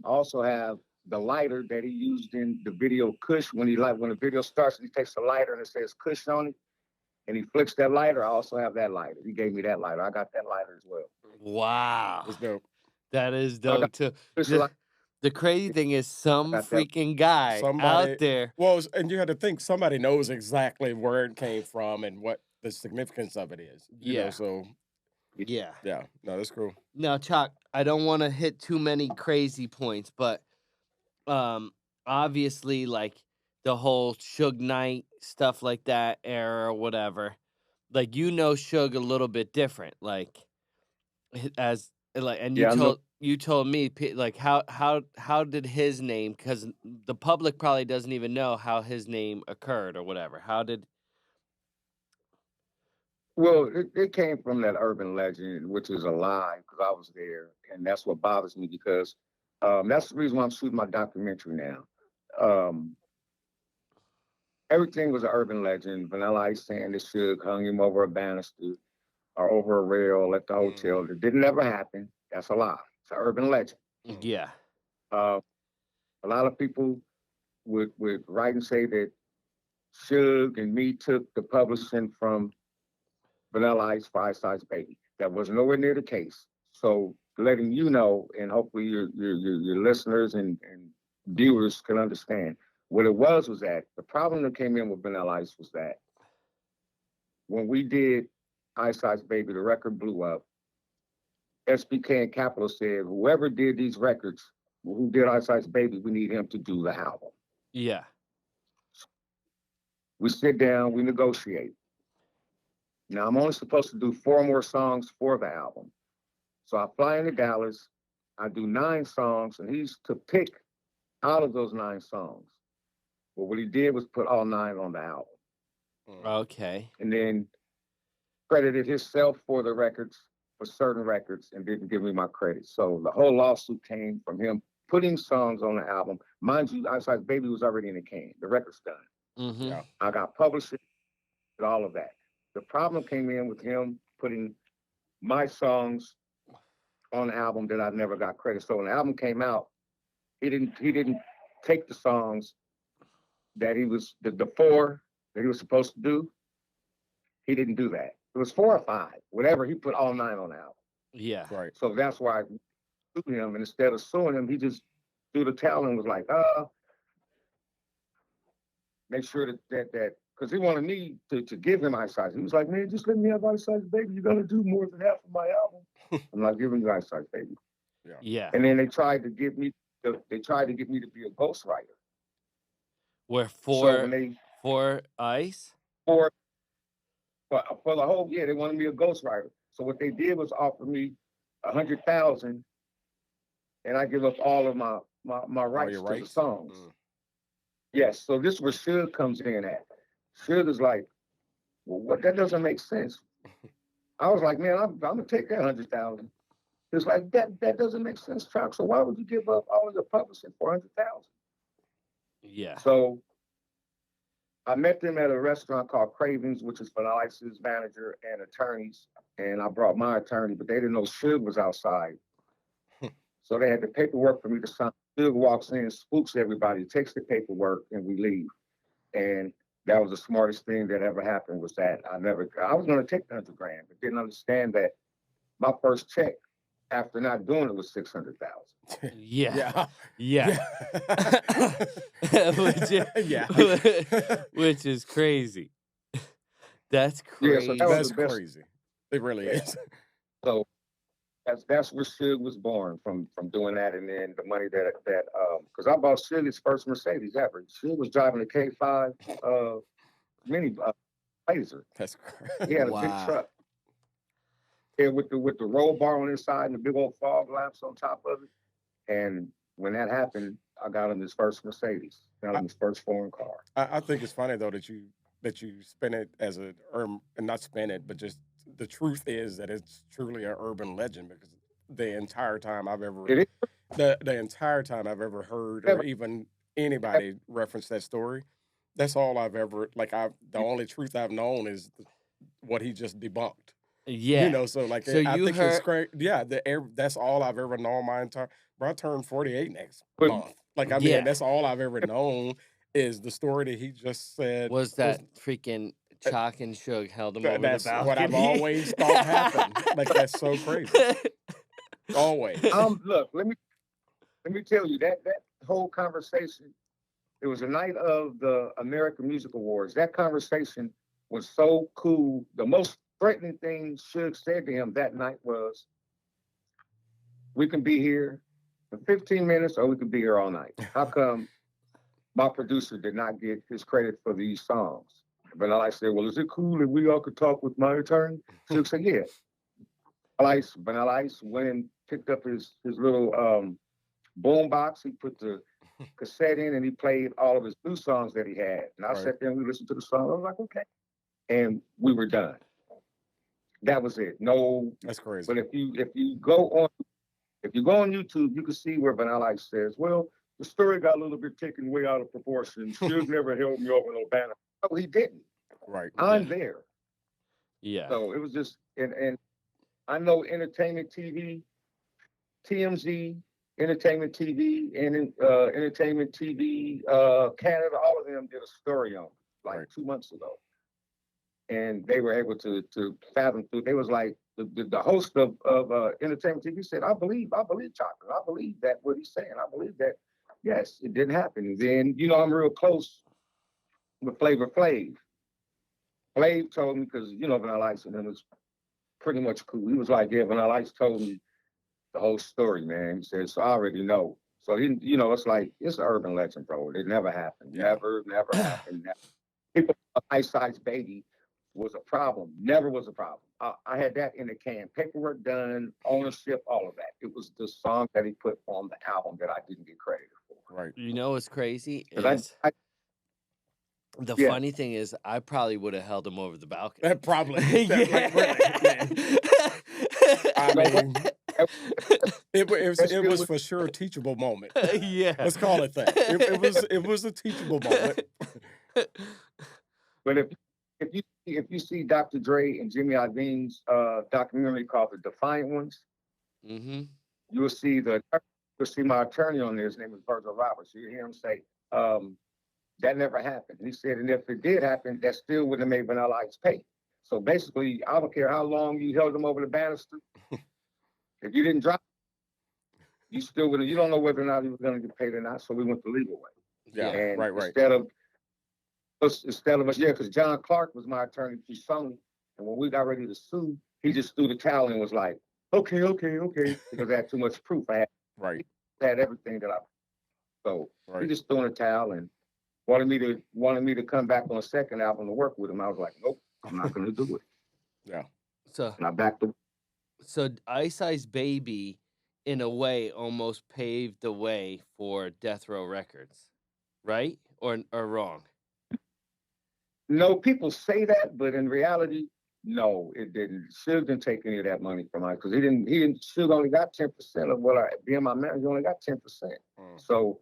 also have the lighter that he used in the video Kush when the video starts and he takes a lighter and it says Kush on it and he flicks that lighter. I also have that lighter. He gave me that lighter. I got that lighter as well. Wow. That's dope. That is dope too. The crazy thing is some freaking guy out there. Well, and you had to think somebody knows exactly where it came from and what the significance of it is. You know, so yeah. No, that's cool. Now, Choc, I don't want to hit too many crazy points, but obviously, like the whole Suge Knight stuff like that era or whatever, like Suge a little bit different, like you told me like how did his name, because the public probably doesn't even know how his name occurred or whatever. How did? Well, it came from that urban legend, which is a lie, because I was there, and that's what bothers me, because that's the reason why I'm shooting my documentary now. Everything was an urban legend. Vanilla Ice saying that Suge hung him over a banister. or over a rail at the hotel. Mm. It didn't ever happen. That's a lie. It's an urban legend. Yeah. Uh, a lot of people would write and say that Suge and me took the publishing from Vanilla Ice, Five Size Baby. That was nowhere near the case. So letting you know, and hopefully your listeners and viewers can understand what it was that the problem that came in with Vanilla Ice was that when we did Ice Ice Baby, the record blew up. SBK and Capitol said, whoever did these records, who did Ice Ice Baby, we need him to do the album. Yeah. We sit down, we negotiate. Now I'm only supposed to do 4 more songs for the album. So I fly into Dallas, I do 9 songs, and he's to pick out of those 9 songs. But what he did was put all 9 on the album. Okay. And then credited himself for the records, for certain records, and didn't give me my credit. So the whole lawsuit came from him putting songs on the album. Mind you, Ice Ice Baby was already in the can. The record's done. Mm-hmm. Yeah. I got published and all of that. The problem came in with him putting my songs on the album that I never got credit. So when the album came out, he didn't take the songs that he was the 4 that he was supposed to do. He didn't do that. It was 4 or 5, whatever. He put all 9 on the album. Yeah. Right. So that's why I sued him, and instead of suing him, he just threw the towel and was like, make sure that because he wanted me to give him Ice Ice. He was like, man, just let me have Ice Ice Baby. You're gonna do more than half of my album. I'm not giving you Ice Ice Baby. Yeah. Yeah. And then they tried to get me to be a ghostwriter. Where So when they for Ice? for the whole they wanted me a ghostwriter. So what they did was offer me 100,000, and I give up all of my rights to the songs. Yes. So this is where Suge comes in at. Suge is like, well, what? That doesn't make sense. I was like, man, I'm gonna take that 100,000. It's like that doesn't make sense, Chuck. So why would you give up all of your publishing for 100,000? Yeah. So I met them at a restaurant called Cravings, which is Vanilla Ice's manager and attorneys. And I brought my attorney, but they didn't know Suge was outside. So they had the paperwork for me to sign. Suge walks in, spooks everybody, takes the paperwork, and we leave. And that was the smartest thing that ever happened was that I was going to take the 100 grand, but didn't understand that my first check after not doing it was 600,000. Yeah. Yeah. Which is crazy. That's crazy. Yeah, so that's crazy. It really is. So that's where Suge was born from doing that, and then the money that because I bought Suge's first Mercedes ever. Suge was driving a K5 mini Blazer. That's crazy. He had a big truck. Yeah, with the roll bar on his side and the big old fog lamps on top of it. And when that happened, I got him his first Mercedes. Got him his first foreign car. I think it's funny though that you spin it as and not spin it, but just the truth is that it's truly an urban legend because the entire time I've ever the entire time I've ever heard or even anybody reference that story, that's all I've ever the only truth I've known is what he just debunked. Yeah. You know, so like so I you think heard... it's great. Yeah, that's all I've ever known my entire. Bro, I turned 48 next month. Like I mean, that's all I've ever known is the story that he just said. Was that freaking Choc and Suge held him over the balcony? That's what I've always thought happened. Like that's so crazy. Always. Look, let me tell you that whole conversation. It was the night of the American Music Awards. That conversation was so cool. The most threatening thing Suge said to him that night was, we can be here for 15 minutes or we can be here all night. How come my producer did not get his credit for these songs? But I said, well, is it cool if we all could talk with my attorney? Suge said, yeah. Vanilla Ice went and picked up his little boom box. He put the cassette in and he played all of his new songs that he had. And I sat there and we listened to the song. I was like, okay. And we were done. That was it. No, that's crazy. But if you go on YouTube, you can see where Vanilla Ice says, "Well, the story got a little bit taken way out of proportion. Suge never held me over no banner." No, he didn't. Right. I'm there. Yeah. So it was just and I know entertainment TV, TMZ, entertainment TV, and entertainment TV, Canada, all of them did a story on it, like Right. 2 months ago, and they were able to fathom through. They was like the host of entertainment TV said, I believe Chocolate, I believe that what he's saying, I believe that. Yes, it didn't happen. And then I'm real close with Flavor Flav. Flav told me because Vanilla Ice and him was pretty much cool. He was like, yeah, Vanilla Ice told me the whole story, man. He said, so I already know. So he, it's like it's an urban legend, bro. It never happened. Yeah. Never happened. Never. People, Ice Ice Baby was a problem. Never was a problem. I had that in the can. Paperwork done, ownership, all of that. It was the song that he put on the album that I didn't get credited for. Right. You know what's crazy Because is the Yeah. funny thing is I probably would have held him over the balcony. That probably. Yeah. Really, I You know what? mean, it was for sure a teachable moment. Yeah. Let's call it that. It was a teachable moment. But if you see Dr. Dre and Jimmy Iovine's documentary called The Defiant Ones, Mm-hmm. you'll see my attorney on there. His name is Virgil Roberts. You hear him say, that never happened. He said, and if it did happen, that still wouldn't have made Vanilla Ice pay. So basically, I don't care how long you held him over the banister. If you didn't drop, you still would. You don't know whether or not he was going to get paid or not. So we went the legal way. Yeah. And Right. Instead of us, because John Clark was my attorney through Sony, and when we got ready to sue, he just threw the towel and was like, okay, because I had too much proof. I Right. had everything that I. So he Right. just threw in a towel and wanted me to come back on a second album to work with him. I was like, nope, I'm not going to do it. Yeah. So And I backed the. Ice Ice Baby, in a way, almost paved the way for Death Row Records, right? Or wrong? No, people say that, but in reality, no, it didn't. Suge didn't take any of that money from us because he didn't. Suge only got 10% of what being my manager. He only got 10%. So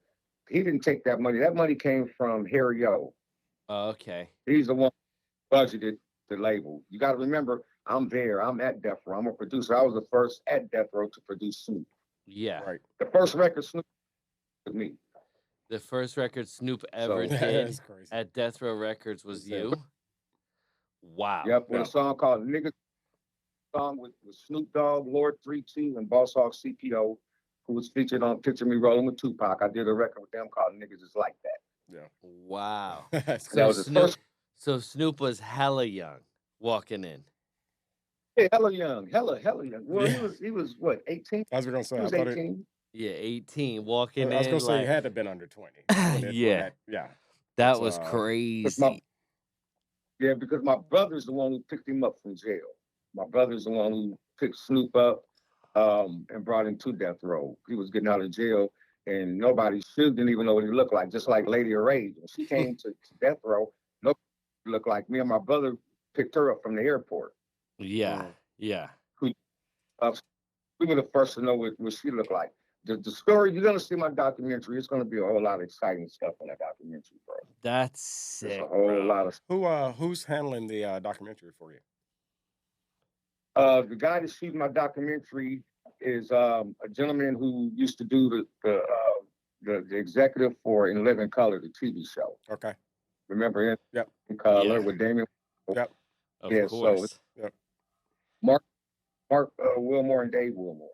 he didn't take that money. That money came from Harry O. Oh, okay. He's the one who budgeted the label. You got to remember, I'm there. I'm at Death Row. I'm a producer. I was the first at Death Row to produce Snoop. Yeah. Right. The first record Snoop was me. The first record Snoop ever So- did That's crazy. at Death Row Records was Yeah. you. Wow. Yep, with Yeah. a song called Nigga song with Snoop Dogg, Lord 3-2, and Boss Hogg CPO, who was featured on Picture Me Rolling with Tupac. I did a record with them called Niggas Is Like That. Yeah. Wow. That's That was his first. So Snoop was hella young walking in. Yeah, hella young. Well, Yeah. he was what, 18? I was gonna say. He I was thought 18. Yeah, 18 walking I was in. gonna say like, he had to have been under 20. Yeah. Yeah. that That's, was crazy. Yeah, because my brother's the one who picked him up from jail. My brother's the one who picked Snoop up and brought him to Death Row. He was getting out of jail, and Suge didn't even know what he looked like, just like Lady of Rage. When she came to Death Row, nobody looked like me and my brother picked her up from the airport. Yeah. Yeah. We were the first to know what she looked like. The story, you're going to see my documentary. It's going to be a whole lot of exciting stuff in that documentary, bro. That's There's sick. a whole lot of Who's handling the documentary for you? The guy that's shooting my documentary is a gentleman who used to do the executive for In Living Color, the TV show. Okay. Remember him? Yep. In Color Yeah. with Damien. Yep. Of Yeah, course. Mark Wilmore and Dave Wilmore.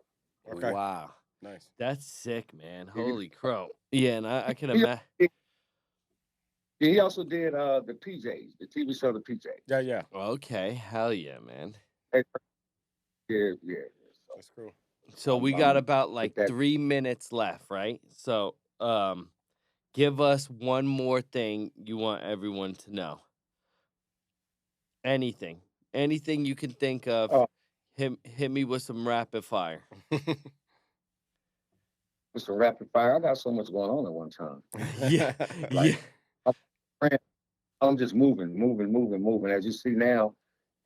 Okay. Wow. Nice. That's sick, man. Yeah. Holy crow. Yeah, and I can Yeah. imagine. He also did the PJs, the TV show, the PJs. Yeah. Yeah. Okay. Hell yeah, man. Yeah. So, That's cool. So we got Um, about like that- 3 minutes left, right? So give us one more thing you want everyone to know. Anything you can think of. Oh. Hit me with some rapid fire. it's a rapid fire. I got so much going on at one time. Yeah. Like- I'm just moving. As you see now,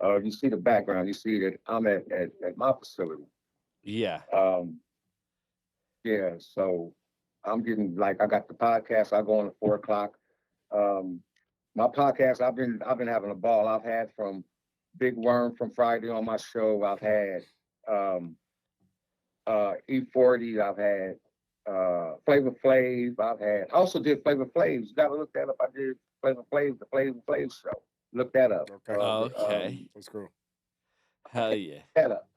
you see the background. You see that I'm at my facility. Yeah. Yeah. So I'm getting I got the podcast. I go on at 4:00. My podcast, I've been having a ball. I've had from Big Worm from Friday on my show. I've had E40. I've had Flavor Flav. I also did Flavor Flav's. You gotta look that up. I did Flavor Flav, the Flavor Flav show. Look that up. Okay. Okay. That's cool. Hell yeah. Look that up.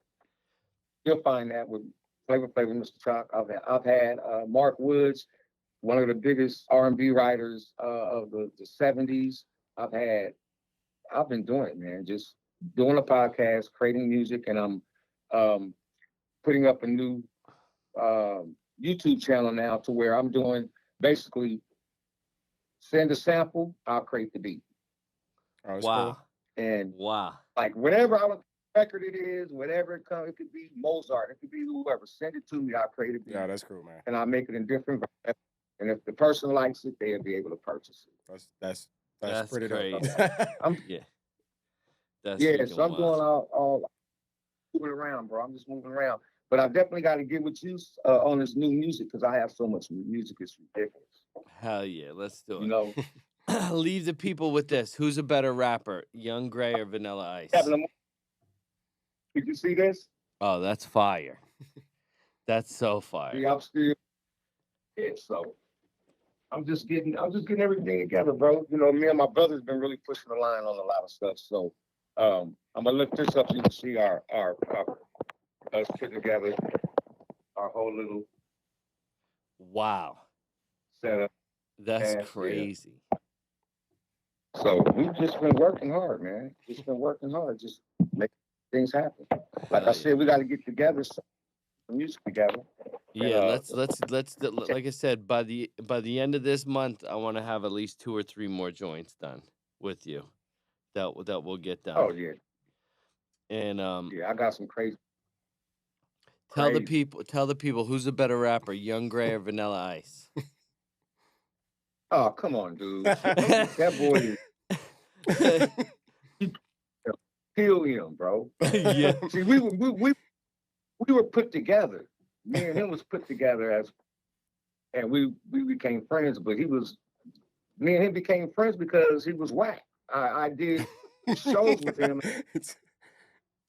You'll find that with Flavor Flav and Mr. Choc. I've had Mark Woods, one of the biggest R&B writers of the 70s. I've been doing it, man. Just doing a podcast, creating music, and I'm putting up a new YouTube channel now to where I'm doing basically send a sample, I'll create the beat. Oh, that's Wow. cool. And Wow. like whatever record it is, whatever it comes, it could be Mozart, it could be whoever. Send it to me, I'll create a beat. Yeah, that's cool, man. And I'll make it in different versions. And if the person likes it, they'll be able to purchase it. That's pretty crazy. dope. Yeah. That's Yeah, freaking so I'm wild. doing all moving around, bro. I'm just moving around. But I definitely got to get with you on this new music because I have so much music, it's ridiculous. Hell yeah, let's do it. You know, Leave the people with this. Who's a better rapper, Young Gray or Vanilla Ice? did you see this? Oh, that's fire. That's so fire. Yeah, I'm still. Yeah, so I'm just getting everything together, bro. You know, me and my brother's been really pushing the line on a lot of stuff. So I'm gonna look this up so you can see our us put together our whole little Wow. setup. That's Yeah. crazy. So we've just been working hard, man. Just been working hard, just make things happen. Like Hell I said, we got to get together, some music together. Yeah, uh, let's like I said, by the end of this month, I want to have at least 2 or 3 more joints done with you. That we'll get done. Oh yeah, And yeah. I got some crazy. tell the crazy. people who's a better rapper, Young Gray or Vanilla Ice. Oh come on, dude. That boy is kill him, bro. Yeah. See, we were put together. Me and him was put together and we became friends. But me and him became friends because he was whack. I did shows with him.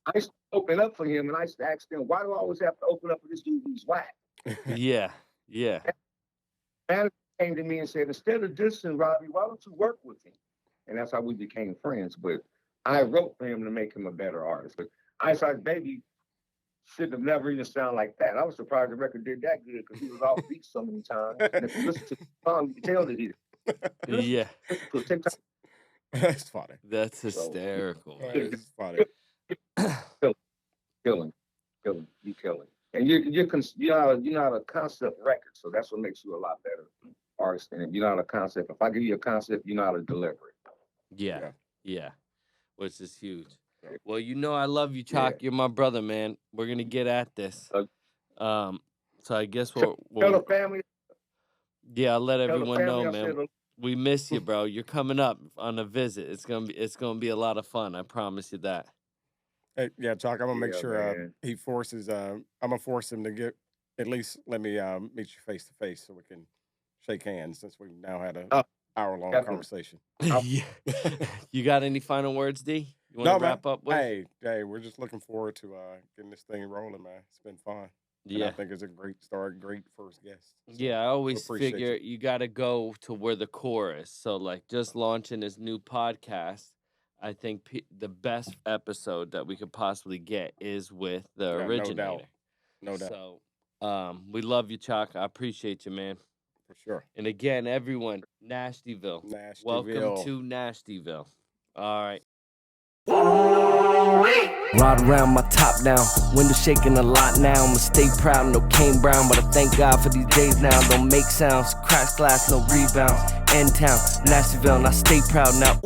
I used to open up for him, and I used to ask him, "Why do I always have to open up for this dude who's whack?" Yeah. Yeah. Man came to me and said, "Instead of dissing Robbie, why don't you work with him?" And that's how we became friends. But I wrote for him to make him a better artist. But Ice Ice Baby should have never even sounded like that. I was surprised the record did that good because he was off beat so many times. And if you listen to the song, you can tell that he Yeah. so TikTok. That's funny. That's hysterical. That's funny. Killing, you killing, and you're not a concept record, so that's what makes you a lot better artist. And if you're not a concept, if I give you a concept, you know how to deliver it. Yeah. Yeah. Which is huge. Well, you know I love you, Choc. You're my brother, man. We're gonna get at this. So I guess Tell the family. yeah, I'll let Tell the everyone know, family I man. said, We miss you, bro. You're coming up on a visit. It's gonna be a lot of fun. I promise you that. Hey, yeah, Choc, I'm gonna make Yeah, sure man. he forces. I'm gonna force him to get at least let me meet you face to face so we can shake hands since we now had a hour-long definitely. conversation. Yeah. You got any final words, D? You want to man. wrap up with? Hey, we're just looking forward to getting this thing rolling, man. It's been fun. And Yeah. I think it's a great start, great first guest. So, Yeah, I always appreciate figure you got to go to where the core is. So, like, just launching this new podcast, I think the best episode that we could possibly get is with the Yeah, no doubt. originator. No doubt. So, we love you, Choc. I appreciate you, man. For sure. And again, everyone, Nashville. Welcome to Nashville. All right. Ride around my top down, window shaking a lot now. I'ma stay proud, no Kane Brown, but I thank God for these days now. Don't make sounds, crash glass, no rebounds. End town, Nashville, and I stay proud now.